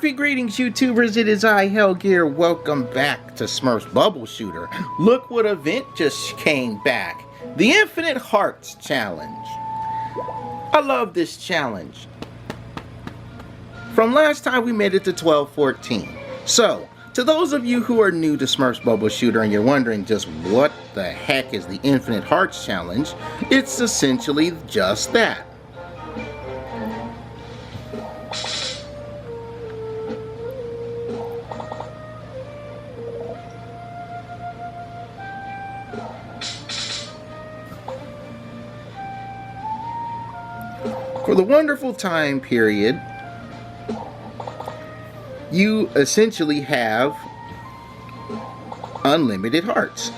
Happy greetings, YouTubers. It is I, Hellgear. Welcome back to Smurfs Bubble Shooter. Look what event just came back. The Infinite Hearts Challenge. I love this challenge. From last time we made it to 12-14. So, to those of you who are new to Smurfs Bubble Shooter and you're wondering just what the heck is the Infinite Hearts Challenge, it's essentially just that. For the wonderful time period, you essentially have unlimited hearts.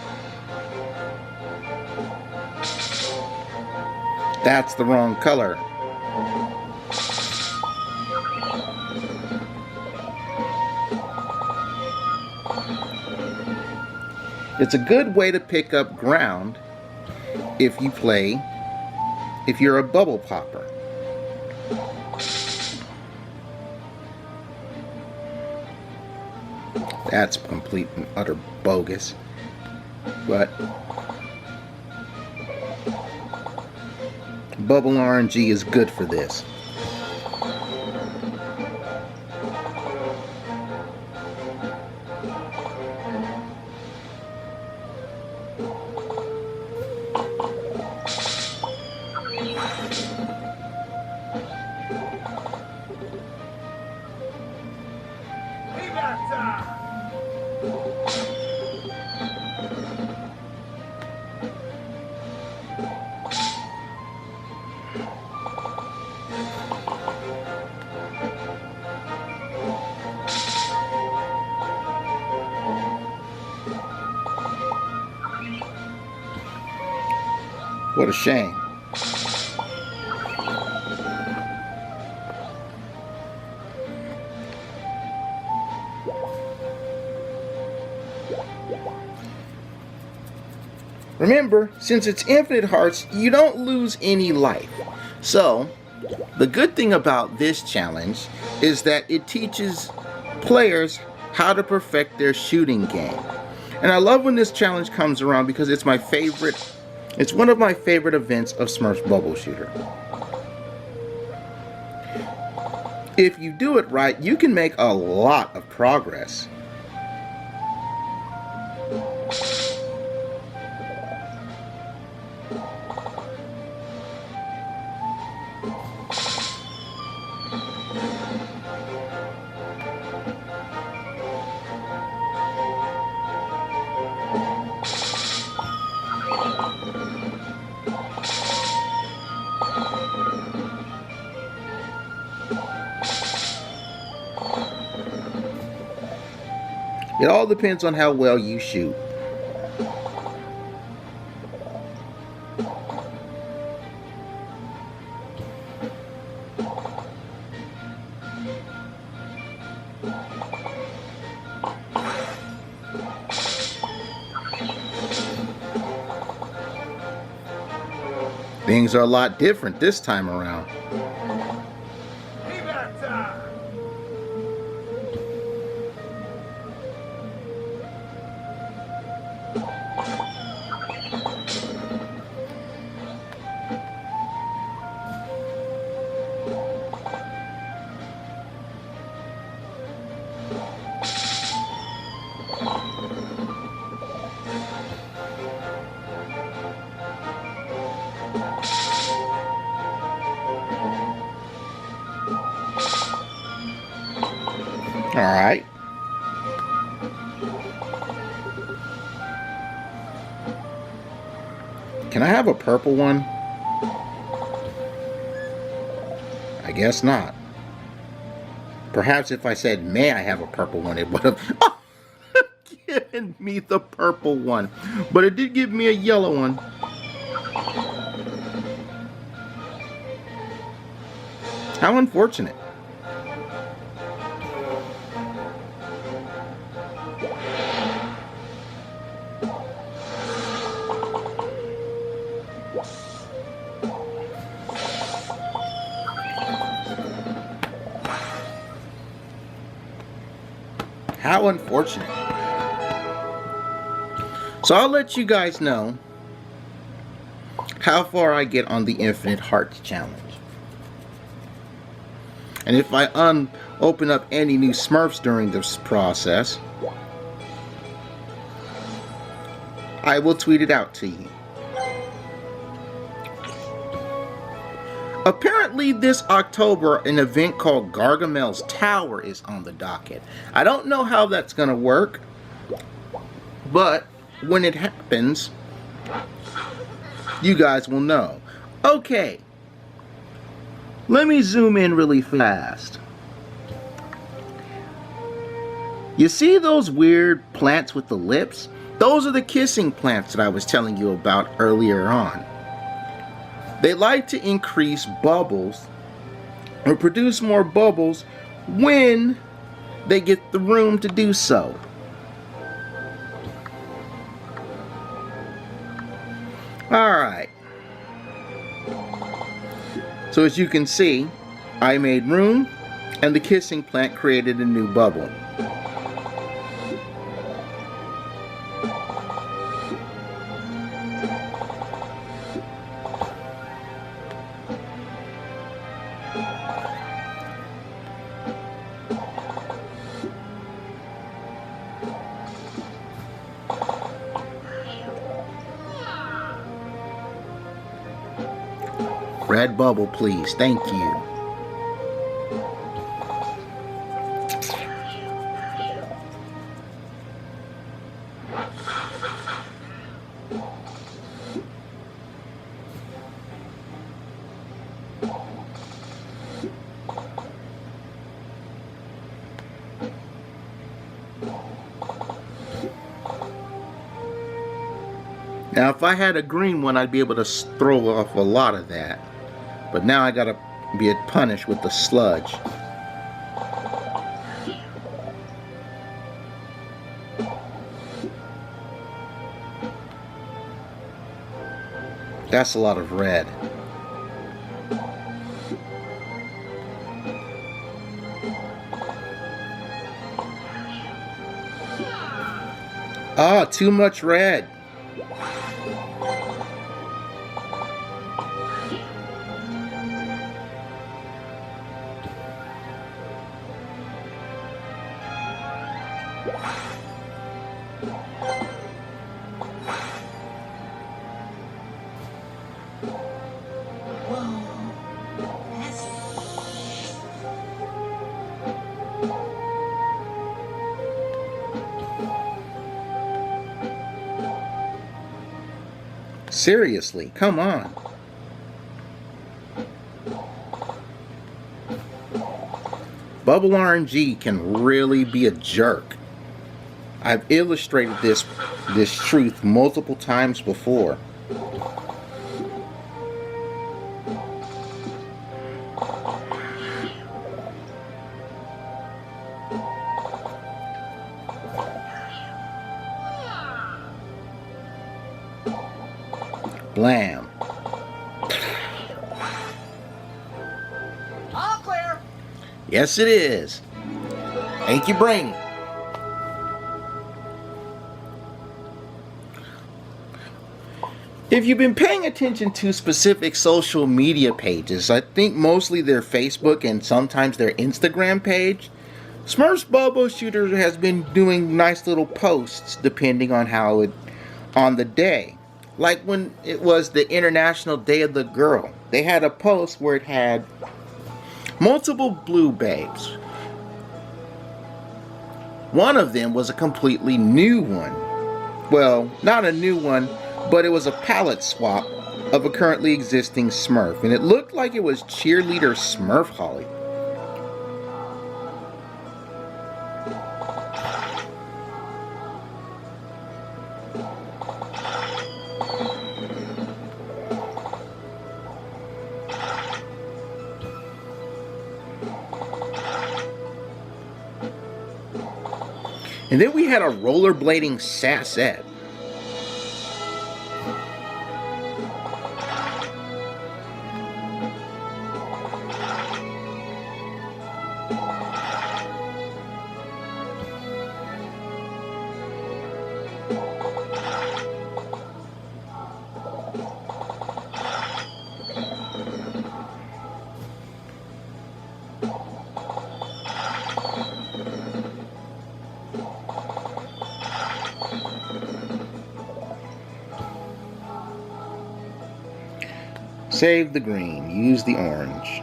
That's the wrong color. It's a good way to pick up ground if you're a bubble popper. That's complete and utter bogus. But bubble RNG is good for this. What a shame. Remember, since it's infinite hearts, you don't lose any life. So, the good thing about this challenge is that it teaches players how to perfect their shooting game. And I love when this challenge comes around because it's my favorite. It's one of my favorite events of Smurfs Bubble Shooter. If you do it right, you can make a lot of progress. It all depends on how well you shoot. Things are a lot different this time around. All right. Can I have a purple one? I guess not. Perhaps if I said, may I have a purple one, it would have given me the purple one. But it did give me a yellow one. How unfortunate. How unfortunate. So I'll let you guys know how far I get on the Infinite Hearts challenge. And if I open up any new Smurfs during this process, I will tweet it out to you. Apparently this October, an event called Gargamel's Tower is on the docket. I don't know how that's going to work, but when it happens, you guys will know. Okay, let me zoom in really fast. You see those weird plants with the lips? Those are the kissing plants that I was telling you about earlier on. They like to increase bubbles or produce more bubbles when they get the room to do so. Alright. So as you can see, I made room and the kissing plant created a new bubble. Red bubble, please. Thank you. Now, if I had a green one, I'd be able to throw off a lot of that. But now I gotta be punished with the sludge. That's a lot of red. Ah, too much red. Seriously, come on. Bubble RNG can really be a jerk. I've illustrated this truth multiple times before. Blam. All clear. Yes, it is. Thank you, Brain. If you've been paying attention to specific social media pages, I think mostly their Facebook and sometimes their Instagram page, Smurfs Bubble Shooter has been doing nice little posts depending on on the day. Like when it was the International Day of the Girl, they had a post where it had multiple blue babes. One of them was a completely new one. Well, not a new one, but it was a palette swap of a currently existing Smurf, and it looked like it was cheerleader Smurf Holly. And then we had a rollerblading Sassette. Save the green. Use the orange.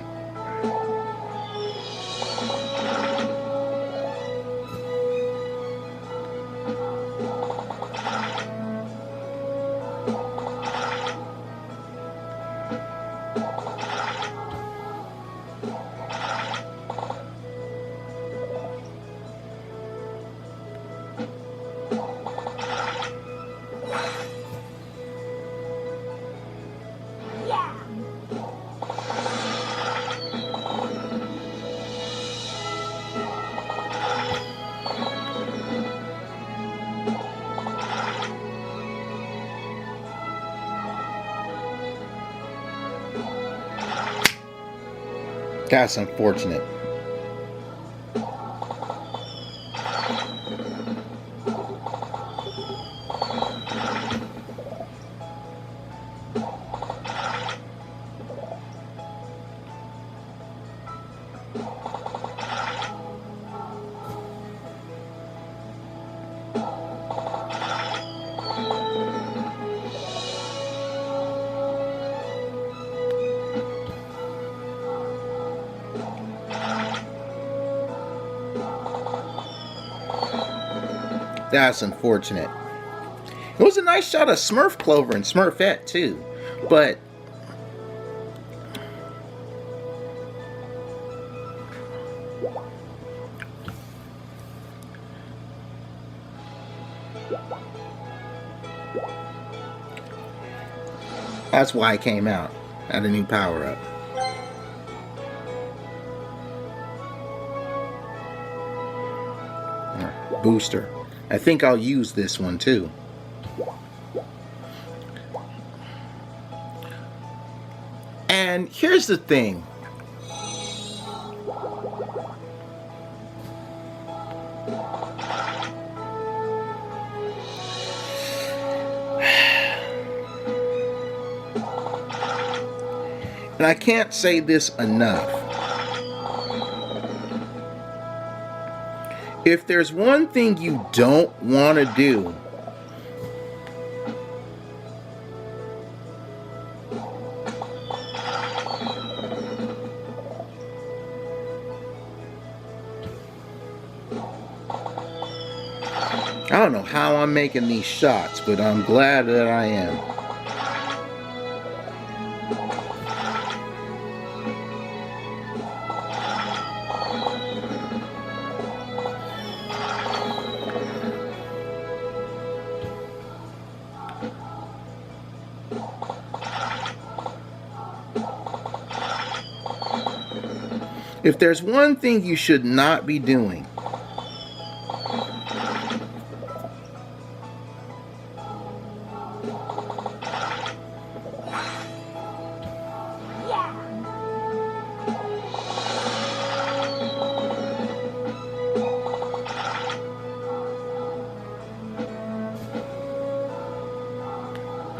That's unfortunate. That's unfortunate. It was a nice shot of Smurf Clover and Smurfette too, but that's why I came out. Had a new power up. Booster. I think I'll use this one too. And here's the thing. And I can't say this enough. If there's one thing you don't want to do, I don't know how I'm making these shots, but I'm glad that I am. If there's one thing you should not be doing,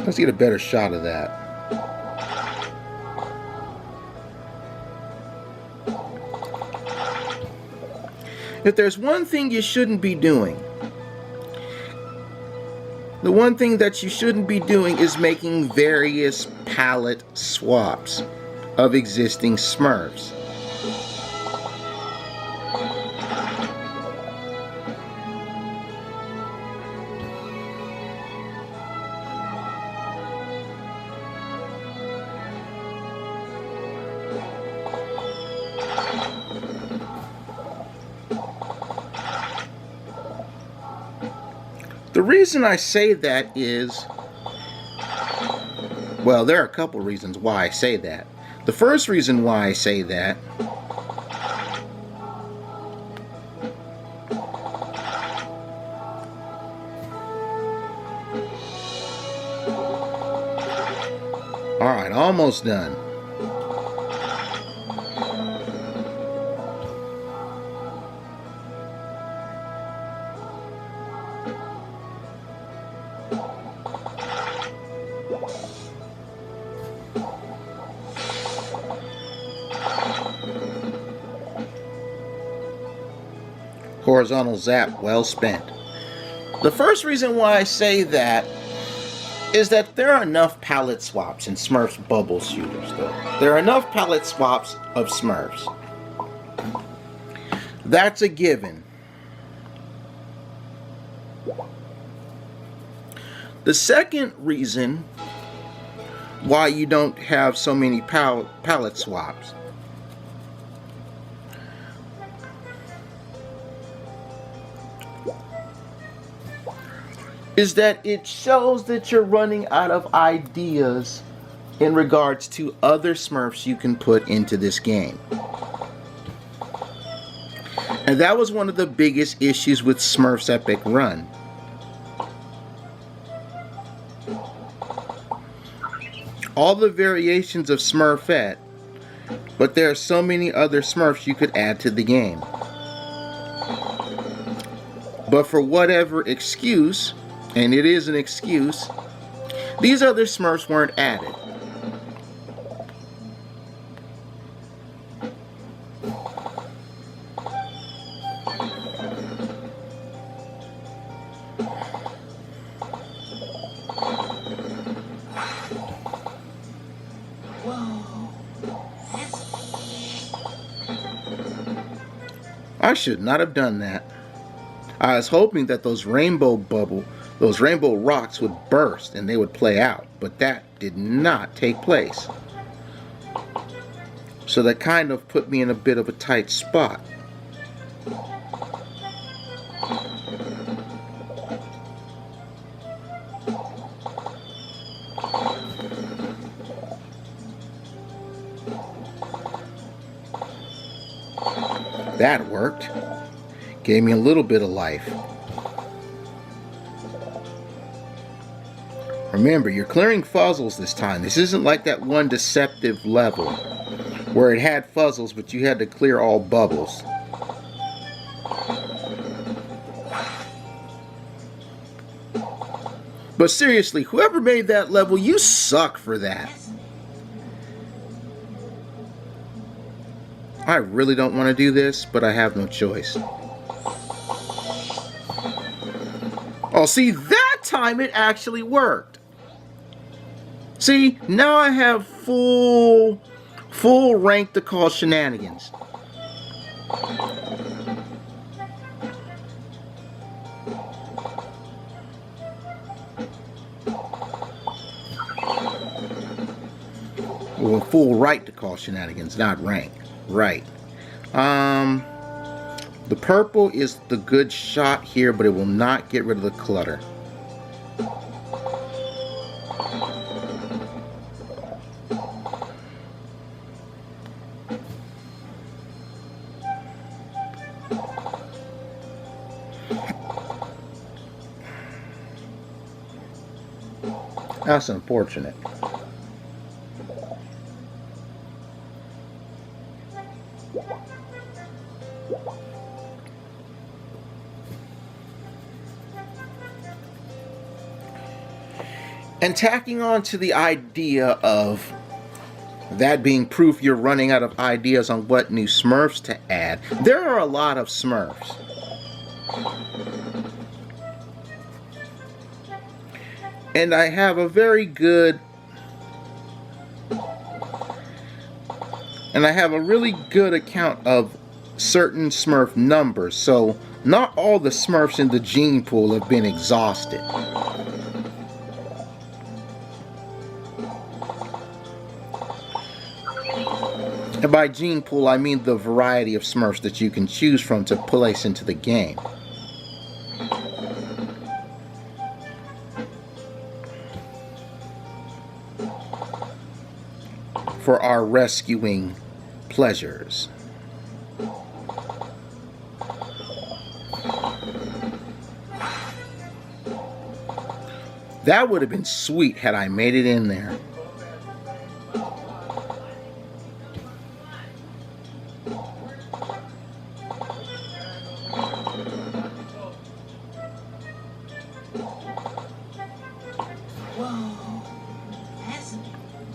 let's get a better shot of that. If there's one thing you shouldn't be doing, the one thing that you shouldn't be doing is making various palette swaps of existing Smurfs. The reason I say that is, well, there are a couple reasons why I say that. The first reason why I say that alright, almost done. Horizontal zap well spent. The first reason why I say that is that there are enough palette swaps in Smurfs bubble shooters, though. There are enough palette swaps of Smurfs. That's a given. The second reason why you don't have so many palette swaps is that it shows that you're running out of ideas in regards to other Smurfs you can put into this game. And that was one of the biggest issues with Smurfs Epic Run. All the variations of Smurfette, but there are so many other Smurfs you could add to the game. But for whatever excuse, and it is an excuse, these other Smurfs weren't added. I should not have done that. I was hoping that those rainbow rocks would burst and they would play out, but that did not take place. So that kind of put me in a bit of a tight spot. That worked. Gave me a little bit of life. Remember, you're clearing fuzzles this time. This isn't like that one deceptive level where it had fuzzles, but you had to clear all bubbles. But seriously, whoever made that level, you suck for that. I really don't want to do this, but I have no choice. Oh, see, that time it actually worked. See, now I have full rank to call shenanigans. Well, full right to call shenanigans, not rank. Right. The purple is the good shot here, but it will not get rid of the clutter. That's unfortunate. And tacking on to the idea of that being proof you're running out of ideas on what new Smurfs to add, there are a lot of Smurfs. And I have a really good account of certain Smurf numbers, so not all the Smurfs in the gene pool have been exhausted. And by gene pool, I mean the variety of Smurfs that you can choose from to place into the game. For our rescuing pleasures. That would have been sweet had I made it in there.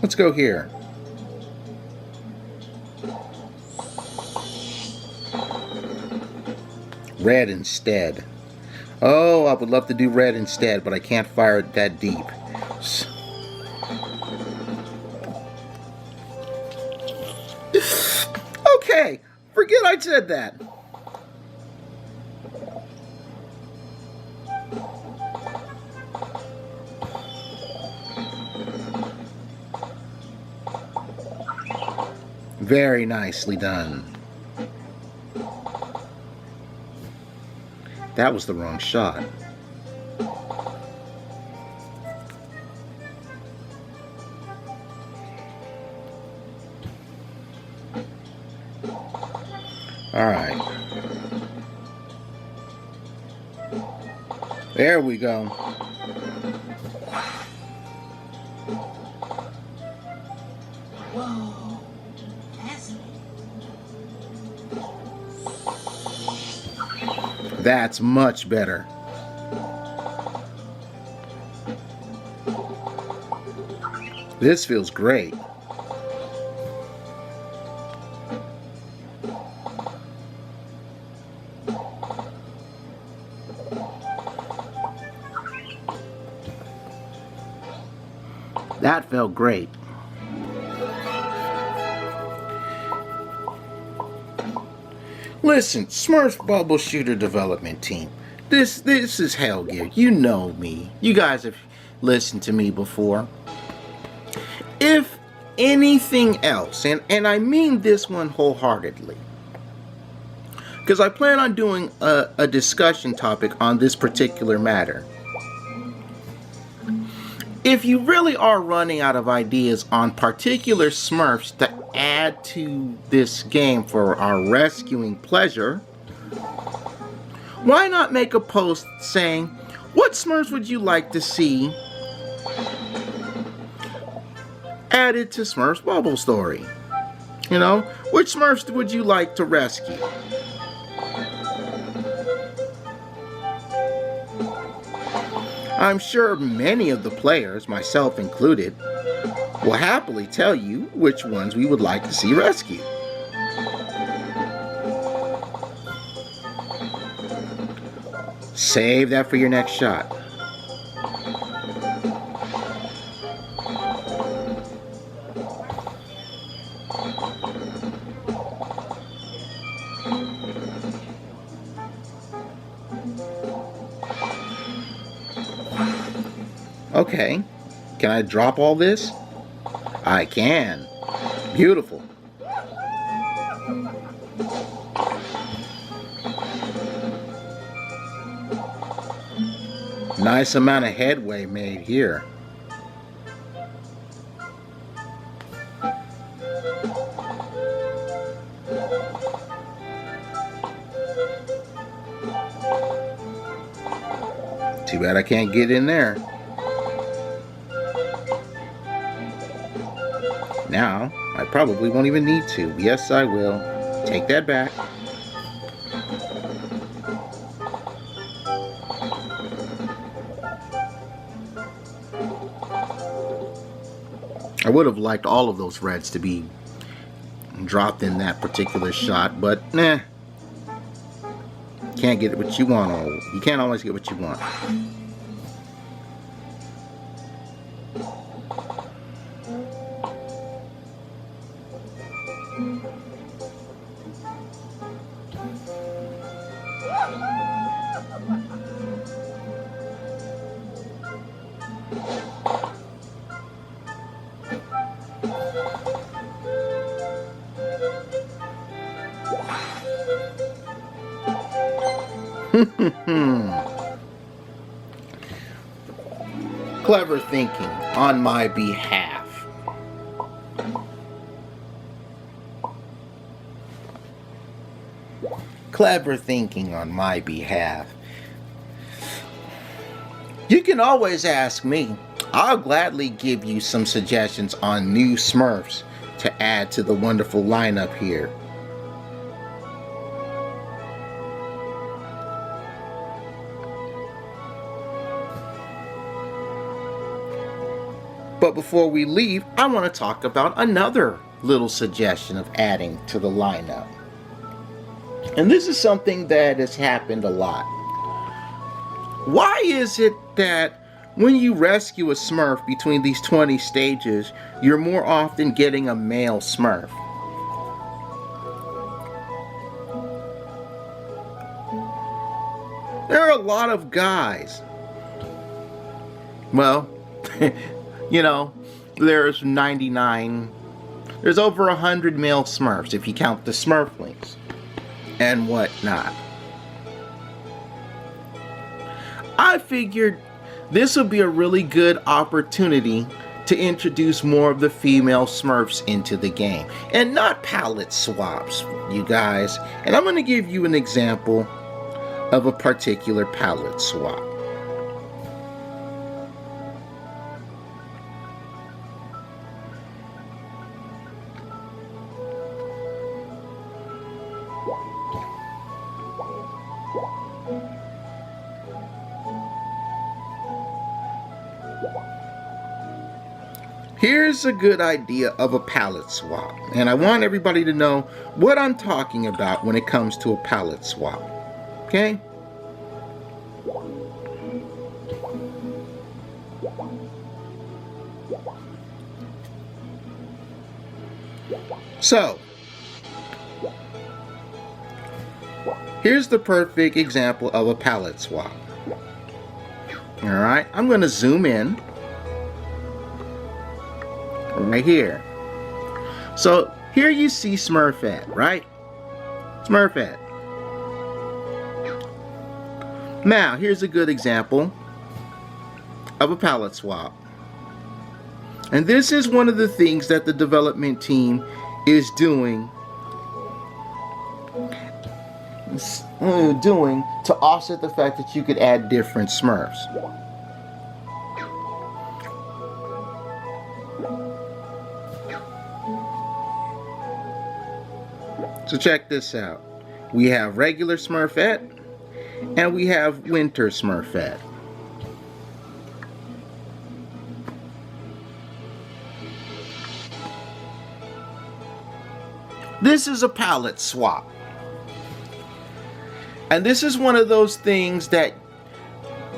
Let's go here. Red instead. Oh, I would love to do red instead, but I can't fire it that deep. Okay, forget I said that. Very nicely done. That was the wrong shot. All right. There we go. Whoa. That's much better. This feels great. That felt great. Listen, Smurfs Bubble Shooter Development Team. This is Hell Gear. You know me. You guys have listened to me before. If anything else, and I mean this one wholeheartedly, because I plan on doing a discussion topic on this particular matter. If you really are running out of ideas on particular Smurfs to add to this game for our rescuing pleasure, why not make a post saying, what Smurfs would you like to see added to Smurfs Bubble Story? You know, which Smurfs would you like to rescue? I'm sure many of the players, myself included, will happily tell you which ones we would like to see rescued. Save that for your next shot. Okay, can I drop all this? I can. Beautiful. Nice amount of headway made here. Too bad I can't get in there. Now, I probably won't even need to. Yes, I will. Take that back. I would have liked all of those reds to be dropped in that particular shot, but nah. Can't get what you want. You can't always get what you want. Clever thinking on my behalf. Clever thinking on my behalf. You can always ask me. I'll gladly give you some suggestions on new Smurfs to add to the wonderful lineup here. But before we leave, I want to talk about another little suggestion of adding to the lineup. And this is something that has happened a lot. Why is it that when you rescue a Smurf between these 20 stages, you're more often getting a male Smurf? There are a lot of guys. Well, you know, there's 99, there's over 100 male Smurfs if you count the Smurflings and whatnot. I figured this would be a really good opportunity to introduce more of the female Smurfs into the game. And not palette swaps, you guys. And I'm going to give you an example of a particular palette swap. Here's a good idea of a palette swap, and I want everybody to know what I'm talking about when it comes to a palette swap. Okay? So, here's the perfect example of a palette swap. Alright, I'm going to zoom in right here. So, here you see Smurfette, right? Smurfette. Now, here's a good example of a palette swap. And this is one of the things that the development team is doing to offset the fact that you could add different Smurfs. So check this out. We have regular Smurfette and we have winter Smurfette. This is a palette swap. And this is one of those things that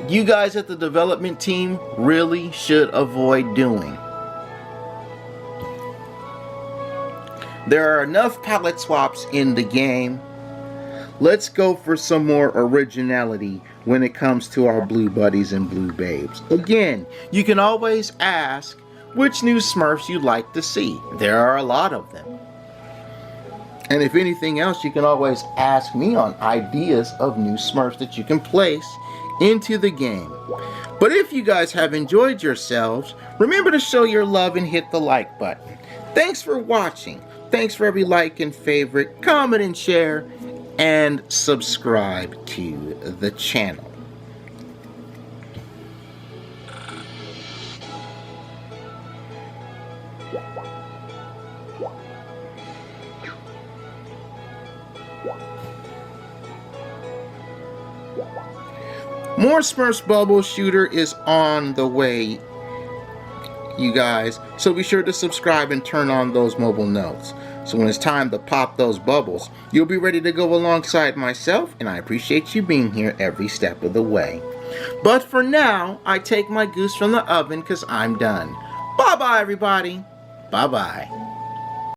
you guys at the development team really should avoid doing. There are enough palette swaps in the game. Let's go for some more originality when it comes to our blue buddies and blue babes. Again, you can always ask which new Smurfs you'd like to see. There are a lot of them. And if anything else, you can always ask me on ideas of new Smurfs that you can place into the game. But if you guys have enjoyed yourselves, remember to show your love and hit the like button. Thanks for watching. Thanks for every like and favorite, comment and share, and subscribe to the channel. More Smurfs Bubble Shooter is on the way, you guys, so be sure to subscribe and turn on those mobile notes. So when it's time to pop those bubbles, you'll be ready to go alongside myself, and I appreciate you being here every step of the way. But for now, I take my goose from the oven because I'm done. Bye-bye, everybody. Bye-bye.